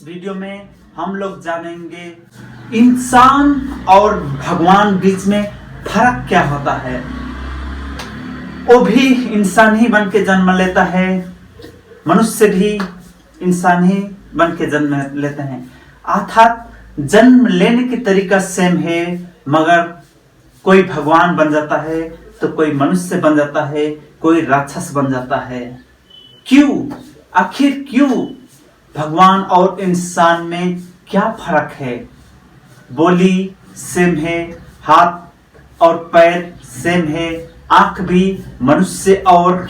Video में हम लोग जानेंगे इंसान और भगवान बीच में फर्क क्या होता है। वो भी इंसान ही बन के जन्म लेता है, मनुष्य भी इंसान ही बन के जन्म लेते हैं। अर्थात जन्म लेने की तरीका सेम है, मगर कोई भगवान बन जाता है तो कोई मनुष्य बन जाता है, कोई राक्षस बन जाता है। क्यों? आखिर क्यों? भगवान और इंसान में क्या फर्क है? बोली सेम है, हाथ और पैर सेम है, आंख भी मनुष्य और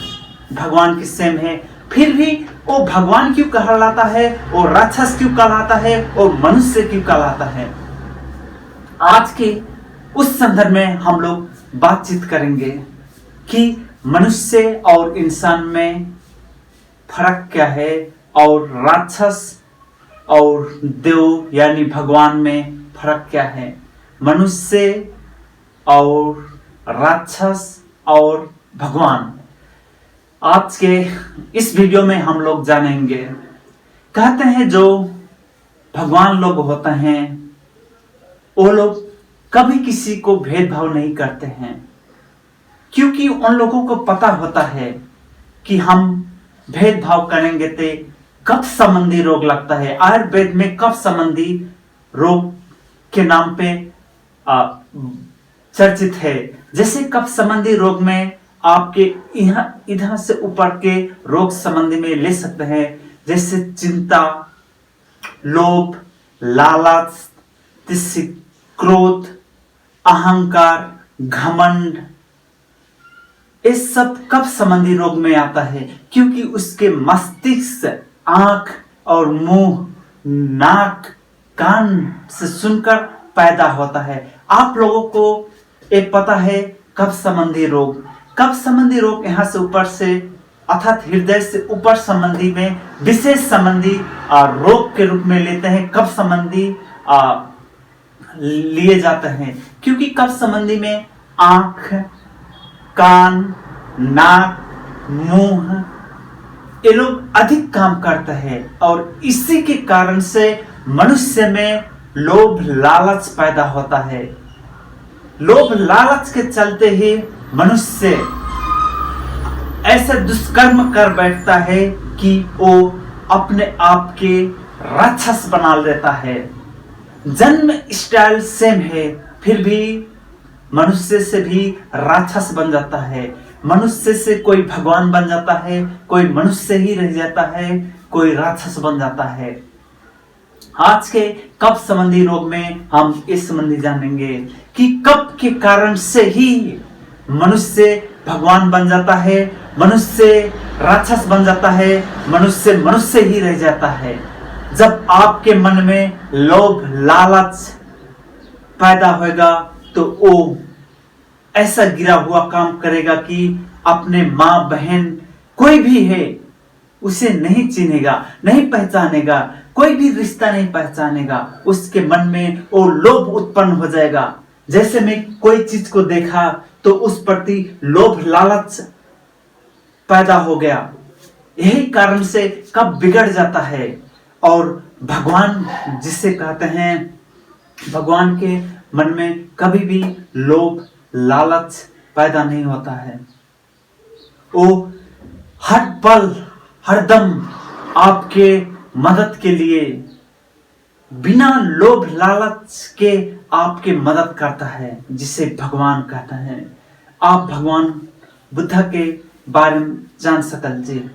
भगवान की सेम है, फिर भी वो भगवान क्यों कहलाता है, वो राक्षस क्यों कहलाता है, वो मनुष्य क्यों कहलाता है? आज के उस संदर्भ में हम लोग बातचीत करेंगे कि मनुष्य और इंसान में फर्क क्या है और राक्षस और देव यानी भगवान में फर्क क्या है। मनुष्य और राक्षस और भगवान आज के इस वीडियो में हम लोग जानेंगे। कहते हैं जो भगवान लोग होते हैं वो लोग कभी किसी को भेदभाव नहीं करते हैं, क्योंकि उन लोगों को पता होता है कि हम भेदभाव करेंगे तो कफ संबंधी रोग लगता है। आयुर्वेद में कफ संबंधी रोग के नाम पे चर्चित है। जैसे कफ संबंधी रोग में आपके इधर से ऊपर के रोग संबंधी में ले सकते हैं, जैसे चिंता, लोभ, लालच, तिरस्कार, क्रोध, अहंकार, घमंड, इस सब कफ संबंधी रोग में आता है, क्योंकि उसके मस्तिष्क, आंख और मुंह, नाक, कान से सुनकर पैदा होता है। आप लोगों को एक पता है कफ संबंधी रोग। कफ संबंधी रोग यहाँ से ऊपर से अर्थात हृदय से ऊपर संबंधी में विशेष संबंधी रोग के रूप में लेते हैं। कफ संबंधी लिए जाते हैं, क्योंकि कफ संबंधी में आंख, कान, नाक, मुंह, ये लोग अधिक काम करते हैं और इसी के कारण से मनुष्य में लोभ लालच पैदा होता है। लोभ लालच के चलते ही मनुष्य ऐसे दुष्कर्म कर बैठता है कि वो अपने आप के राक्षस बना लेता है। जन्म स्टाइल सेम है, फिर भी मनुष्य से भी राक्षस बन जाता है। मनुष्य से कोई भगवान बन जाता है, कोई मनुष्य ही रह जाता है, कोई राक्षस बन जाता है। आज के कफ संबंधी रोग में हम इस संबंधी जानेंगे कि कफ के कारण से ही मनुष्य भगवान बन जाता है, मनुष्य राक्षस बन जाता है, मनुष्य मनुष्य ही रह जाता है। जब आपके मन में लोभ लालच पैदा होगा तो वो ऐसा गिरा हुआ काम करेगा कि अपने माँ बहन कोई भी है उसे नहीं चिन्हेगा, नहीं पहचानेगा, कोई भी रिश्ता नहीं पहचानेगा। उसके मन में वो लोभ उत्पन्न हो जाएगा। जैसे मैं कोई चीज को देखा तो उस प्रति लोभ लालच पैदा हो गया। यही कारण से कब बिगड़ जाता है। और भगवान जिसे कहते हैं, भगवान के मन में कभी भी लोभ लालच पैदा नहीं होता है। वो हर पल हरदम आपके मदद के लिए बिना लोभ लालच के आपके मदद करता है, जिसे भगवान कहता है। आप भगवान बुद्ध के बारे में जान सकल जी।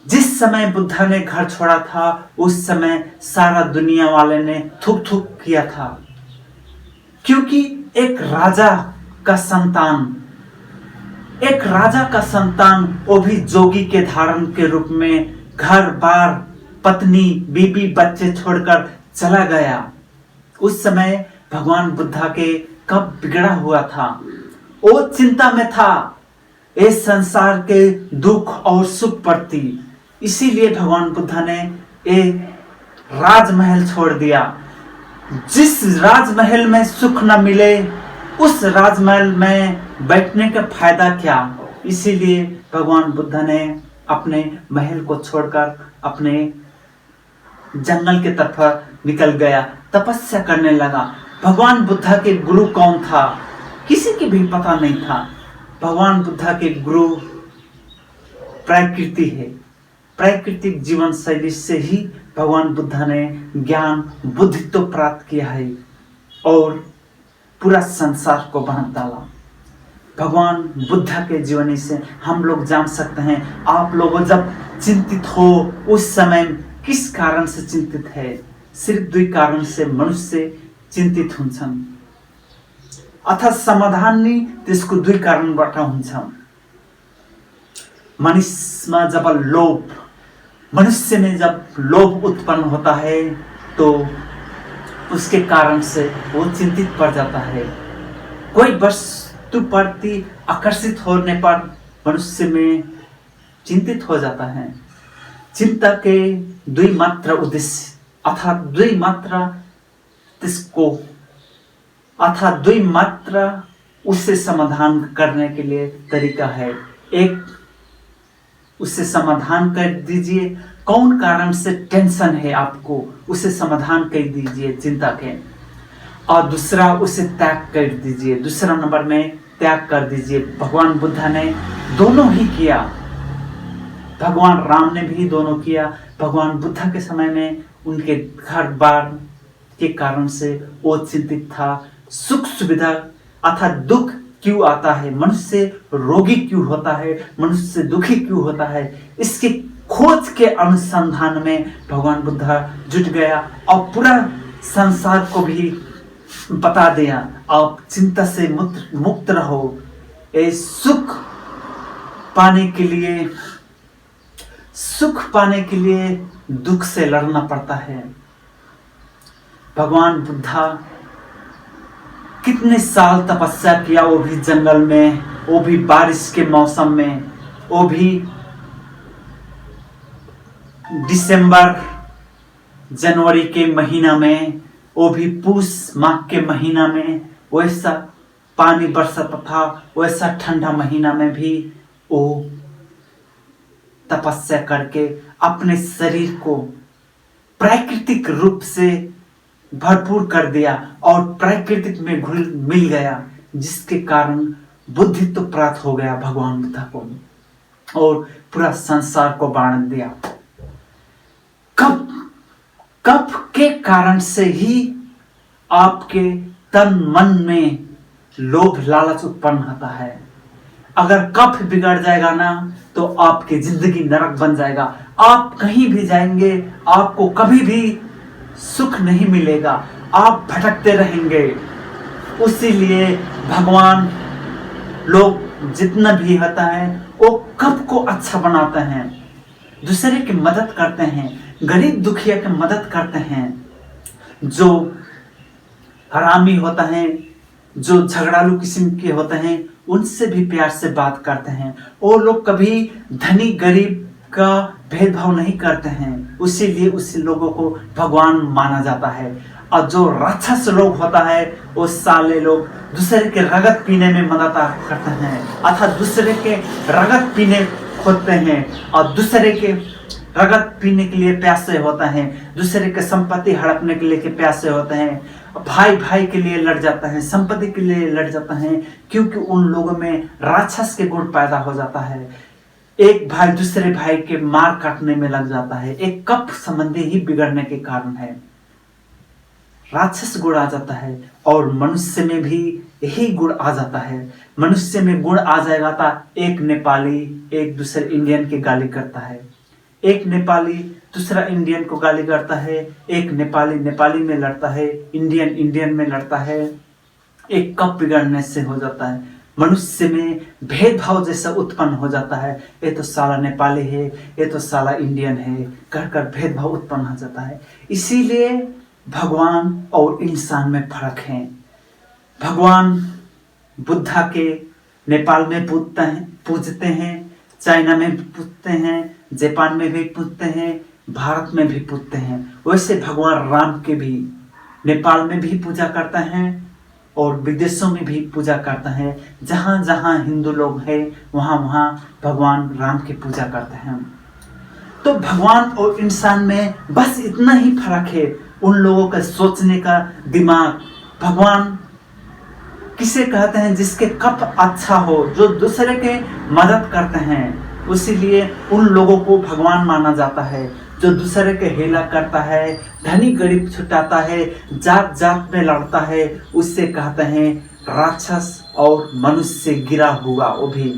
जिस समय बुद्ध ने घर छोड़ा था उस समय सारा दुनिया वाले ने थूक थूक किया था, क्योंकि एक राजा का संतान वो भी जोगी के धारण के रूप में घर बार पत्नी बीबी बच्चे छोड़कर चला गया। उस समय भगवान बुद्ध के कब बिगड़ा हुआ था, वो चिंता में था इस संसार के दुख और सुख प्रति। इसीलिए भगवान बुद्ध ने एक राजमहल छोड़ दिया। जिस राजमहल में सुख न मिले उस राजमहल में बैठने का फायदा क्या। इसीलिए भगवान बुद्ध ने अपने महल को छोड़कर अपने जंगल के तरफ निकल गया, तपस्या करने लगा। भगवान बुद्धा के गुरु कौन था, किसी की भी पता नहीं था। भगवान बुद्धा के गुरु प्रकृति है। प्राकृतिक जीवन शैली से ही भगवान बुद्धा ने ज्ञान बुद्धित्व प्राप्त किया है और पूरा संसार को बांध डाला। भगवान बुद्धा के जीवनी से हम लोग जान सकते हैं, आप लोगों जब चिंतित हो उस समय किस कारण से चिंतित है। सिर्फ दुई कारण से मनुष्य चिन्तित हुन्छन् अथवा समाधान नि त्यसको दुई कारणबाट हुन्छ। मनुष्य जब मनुष्य में जब लोभ उत्पन्न होता है तो उसके कारण से वो चिंतित पड़ जाता है। कोई वस्तु प्रति आकर्षित होने पर मनुष्य में चिंतित हो जाता है। चिंता के दुई मात्र उद्देश्य अर्थात दुई मात्र त्यसको अर्थात दुई मात्र उससे समाधान करने के लिए तरीका है। एक, उससे समाधान कर दीजिए, कौन कारण से टेंशन है आपको उसे समाधान कर दीजिए चिंता के, और दूसरा उसे त्याग कर दीजिए। दूसरा नंबर में त्याग कर दीजिए। भगवान बुद्धा ने दोनों ही किया, भगवान राम ने भी दोनों किया। भगवान बुद्धा के समय में उनके घर बार के कारण से वो चिंतित था। सुख सुविधा अर्थात दुख क्यों आता है, मनुष्य रोगी क्यों होता है, मनुष्य दुखी क्यों होता है, इसके खोज के अनुसंधान में भगवान बुद्धा जुट गया और पूरा संसार को भी बता दिया, आप चिंता से मुक्त रहो। ये सुख पाने के लिए दुख से लड़ना पड़ता है। भगवान बुद्धा कितने साल तपस्या किया, वो भी जंगल में, वो भी बारिश के मौसम में, वो भी दिसंबर जनवरी के महीना में, वो भी पूस माह के महीना में वैसा पानी बरसता था, वैसा ठंडा महीना में भी वो तपस्या करके अपने शरीर को प्राकृतिक रूप से भरपूर कर दिया और प्राकृतिक में घुल मिल गया, जिसके कारण बुद्धित्व प्राप्त हो गया भगवान बुद्धा को और पूरा संसार को बांट दिया। कप के कारण से ही आपके तन मन में लोभ लालच उत्पन्न होता है। अगर कफ बिगड़ जाएगा ना तो आपकी जिंदगी नरक बन जाएगा। आप कहीं भी जाएंगे आपको कभी भी सुख नहीं मिलेगा, आप भटकते रहेंगे। उसीलिए भगवान लोग जितना भी होता है वो कफ को अच्छा बनाते हैं, दूसरे की मदद करते हैं, गरीब दुखिया की मदद करते हैं। जो हरामी होता है, जो झगड़ालू किस्म के होते हैं, उनसे भी प्यार से बात करते हैं। वो लोग कभी धनी गरीब का भेदभाव नहीं करते हैं, इसीलिए उस लोगों को भगवान माना जाता है। और जो राक्षस लोग होता है वो साले लोग दूसरे के रगत पीने में मदद करते हैं अर्थात दूसरे के रगत पीने खोदते हैं और दूसरे के रगत पीने के लिए प्यासे होता है, दूसरे के संपत्ति हड़पने के लिए प्यासे होते हैं, भाई भाई के लिए लड़ जाता है, संपत्ति के लिए लड़ जाता है, क्योंकि उन लोगों में राक्षस के गुण पैदा हो जाता है। एक भाई दूसरे भाई के मार काटने में लग जाता है, एक कप संबंधी ही बिगड़ने के कारण है, राक्षस गुण आ जाता है। और मनुष्य में भी यही गुण आ जाता है। मनुष्य में गुण आ जाएगा तो एक नेपाली एक दूसरे इंडियन की गाली करता है, एक नेपाली दूसरा इंडियन को गाली करता है, एक नेपाली नेपाली में लड़ता है, इंडियन इंडियन में लड़ता है। एक कप बिगड़ने से हो जाता है, मनुष्य में भेदभाव जैसा उत्पन्न हो जाता है। ये तो साला नेपाली है, ये तो साला इंडियन है, कहकर भेदभाव उत्पन्न हो जाता है। इसीलिए भगवान और इंसान में फर्क है। भगवान बुद्धा के नेपाल में पूजते हैं, चाइना में भी पूजते हैं, जापान में भी पूजते हैं, भारत में भी पूजते हैं। वैसे भगवान राम के भी नेपाल में भी पूजा करते हैं और विदेशों में भी पूजा करते हैं। जहाँ जहाँ हिंदू लोग हैं वहाँ वहाँ भगवान राम की पूजा करते हैं। तो भगवान और इंसान में बस इतना ही फर्क है, उन लोगों का सोचने का दिमाग। भगवान किसे कहते हैं? जिसके कप अच्छा हो, जो दूसरे के मदद करते हैं, उसीलिए उन लोगों को भगवान माना जाता है। जो दूसरे के हेला करता है, धनी गरीब छुटाता है, जात जात में लड़ता है, उससे कहते हैं राक्षस और मनुष्य से गिरा हुआ। वो भी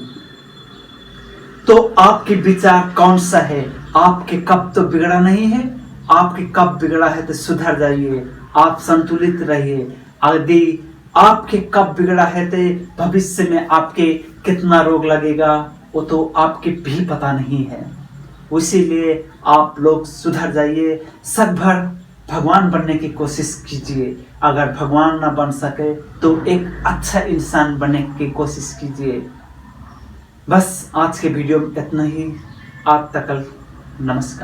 तो आपके विचार कौन सा है? आपके कप तो बिगड़ा नहीं है। आपके कप बिगड़ा है तो सुधर जाइए, आप संतुलित रहिए। यदि आपके कप बिगड़ा है तो भविष्य में आपके कितना रोग लगेगा वो तो आपके भी पता नहीं है। इसीलिए आप लोग सुधर जाइए, सब भर भगवान बनने की कोशिश कीजिए। अगर भगवान ना बन सके तो एक अच्छा इंसान बनने की कोशिश कीजिए। बस आज के वीडियो में इतना ही। आप तक नमस्कार।